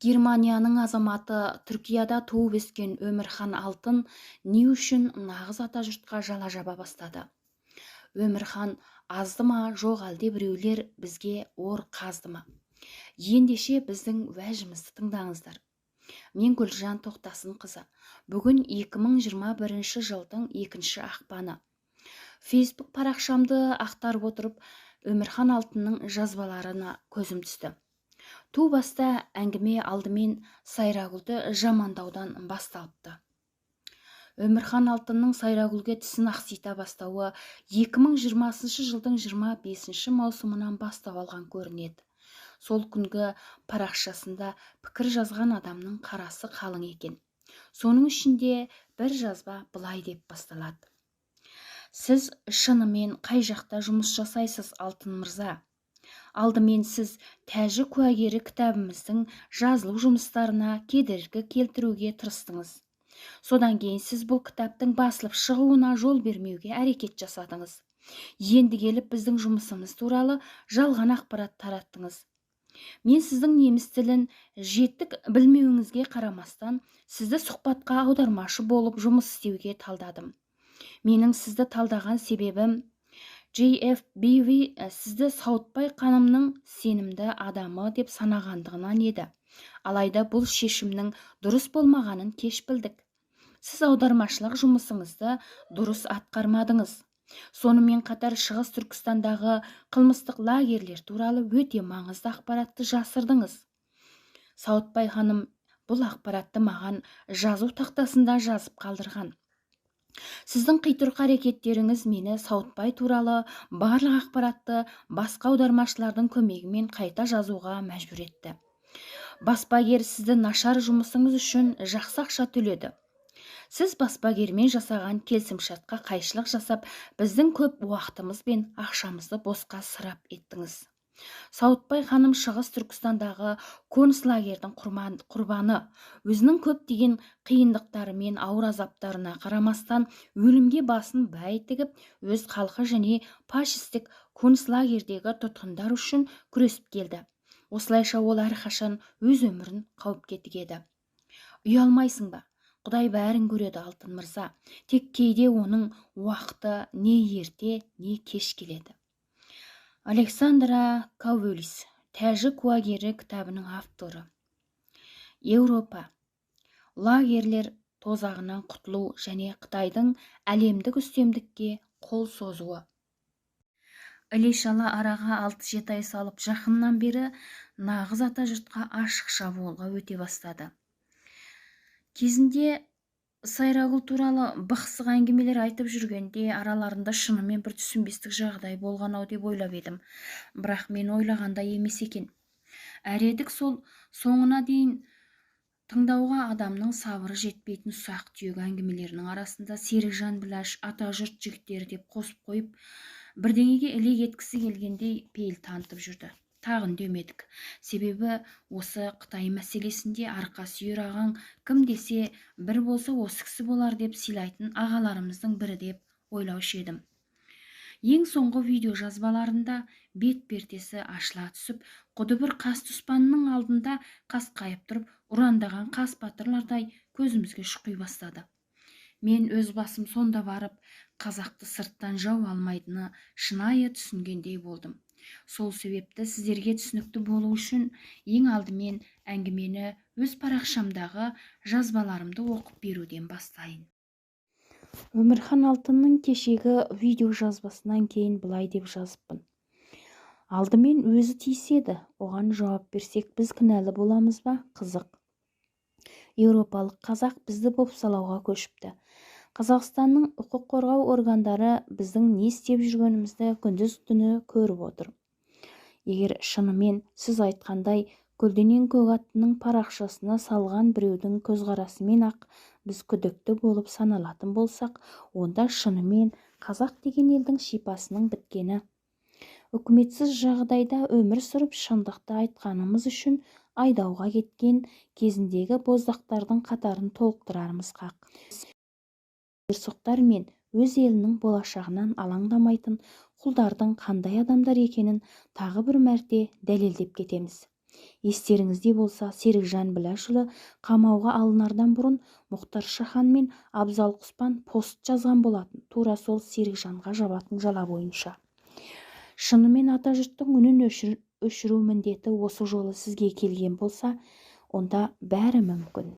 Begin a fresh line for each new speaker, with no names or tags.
Германияның азаматы Түркияда туып өскен Өмірхан Алтын не үшін нағыз атажұртқа жала жаба бастады? Өмірхан азды ма, жоқ әлде біреулер бізге ор қазды ма? Ендеше біздің уәжімізді тыңдаңыздар. Мен Гүлжан Тоқтасынқызы. Бүгін 2021 жылдың 2 ақпаны. Facebook парақшамды ақтарып отырып, Өмірхан Алтынның жазбаларына көзім түсті. Ту баста әңгіме алдымен Сайрагүлді жамандаудан басталыпты. Өмірхан Алтынның Сайрагүлге тісін ақсита бастауы 2020 жылдың 25 маусымынан бастап алған көрінеді. Сол күнгі парақшасында пікір жазған адамның қарасы қалың екен. Соның ішінде бір жазба былай деп басталады. Сіз шынымен қай жақта жұмыс жасайсыз, Алтын мырза? Алдымен сіз тәжі куәгері кітабымыздың жазылу жұмыстарына кедергі келтіруге тырыстыңыз. Содан кейін сіз бұл кітаптың басылып шығуына жол бермеуге әрекет жасадыңыз. Енді келіп біздің жұмысымыз туралы жалған ақпарат тараттыңыз. Мен сіздің неміс тілін жетік білмеуіңізге қарамастан, сізді сұхбатқа аудармашы болып жұмыс істеуге талдадым. Менің сізді талдаған себебім JFBV сізді Сауытбай ханымның сенімді адамы деп санағандығынан еді. Алайда бұл шешімнің дұрыс болмағанын кеш білдік. Сіз аудармашылық жұмысыңызды дұрыс атқармадыңыз. Сонымен қатар Шығыс Түркістандағы қылмыстық лагерлер туралы өте маңызды ақпаратты жасырдыңыз. Сауытбай ханым бұл ақпаратты маған жазу тақтасында жазып қалдырған. Сіздің қитұрқы әрекеттеріңіз мені Сауытбай туралы барлық ақпаратты басқа аудармашылардың көмегімен қайта жазуға мәжбүр етті. Баспагер сізді нашар жұмысыңыз үшін жақсы ақша төледі. Сіз баспагермен жасаған келісімшартқа қайшылық жасап, біздің көп уақытымыз бен ақшамызды босқа ысырап еттіңіз. Сауытбай ханым Шығыс Түркістандағы концлагердің құрбаны, өзінің көптеген қиындықтары мен ауыр азаптарына қарамастан өлімге басын бәй тігіп, өз халқы және фашистік концлагердегі тұтқындар үшін күресіп келді. Осылайша ол әрқашан өз өмірін қауіпке тігеді. Ұялмайсың ба? Құдай бәрін көреді, Алтын мырза. Тек кейде оның уақыты не ерте, не кеш келеді. Александра Каувелис, тәжі куәгері кітабының авторы. Еуропа. Лагерлер тозағынан құтылу және Қытайдың әлемдік үстемдікке қол созуы. Іле-шала араға 6-7 ай салып, жақыннан бері нағыз атажұртқа ашық шабуылға өте бастады. Кезінде Сайрагүл туралы бықсық әңгімелер айтып жүргенде араларында шынымен бір түсінбестік жағдай болған ау деп ойлап едім. Бірақ мен ойлағандай емес екен. Әредік сол соңына дейін тыңдауға адамның сабыры жетпейтін ұсақ түйек әңгімелерінің арасында Серікжан Біләш атажұрт жігіттері деп қосып қойып, бірдеңеге іле кеткісі келгендей пейіл танытып жүрді. Тағы үндемедік. Себебі осы Қытай мәселесінде арқа сүйер ағаң кім десе бір болса осы кісі болар деп сыйлайтын ағаларымыздың бірі деп ойлаушы едім. Ең соңғы видео жазбаларында бет пертесі ашыла түсіп, құды бір қас тұспанның алдында қасқайып тұрып, ұрандаған қас батырлардай көзімізге шұқи бастады. Мен өз басым сонда барып, қазақты сырттан жау алмайтыны шынайы түсінгендей болдым. Сол себепті сіздерге түсінікті болу үшін ең алдымен әңгімені өз парақшамдағы жазбаларымды оқып беруден бастайын. Өмірхан Алтынның кешегі видео жазбасынан кейін былай деп жазыппын. Алдымен өзі тиіседі, оған жауап берсек біз кінәлі боламыз ба? Қызық. Еуропалық қазақ бізді бопсалауға көшіпті. Қазақстанның құқық қорғау органдары біздің не істеп жүргенімізді күндіз-түні көріп отыр. Егер шынымен сіз айтқандай Көлденең көк аттының парақшасына салған біреудің көзқарасымен ақ біз күдікті болып саналатын болсақ, онда шынымен қазақ деген елдің шипасының біткені. Үкіметсіз жағдайда өмір сүріп шындықты айтқанымыз үшін айдауға кеткен кезіндегі боздақтардың қатарын толықтырарымыз қақ. Ерсоқтар мен өз елінің болашағынан алаңдамайтын құлдардың қандай адамдар екенін тағы бір мәрте дәлелдеп кетеміз. Естеріңізде болса, Серікжан Біләшұлы қамауға алынардан бұрын Мұхтар Шахан мен Абзал Құспан пост жазған болатын, тура сол Серікжанға жабатын жала бойынша. Шынымен атажұрттың үнін өшіру міндеті осы жолы сізге келген болса, онда бәрі мүмкін.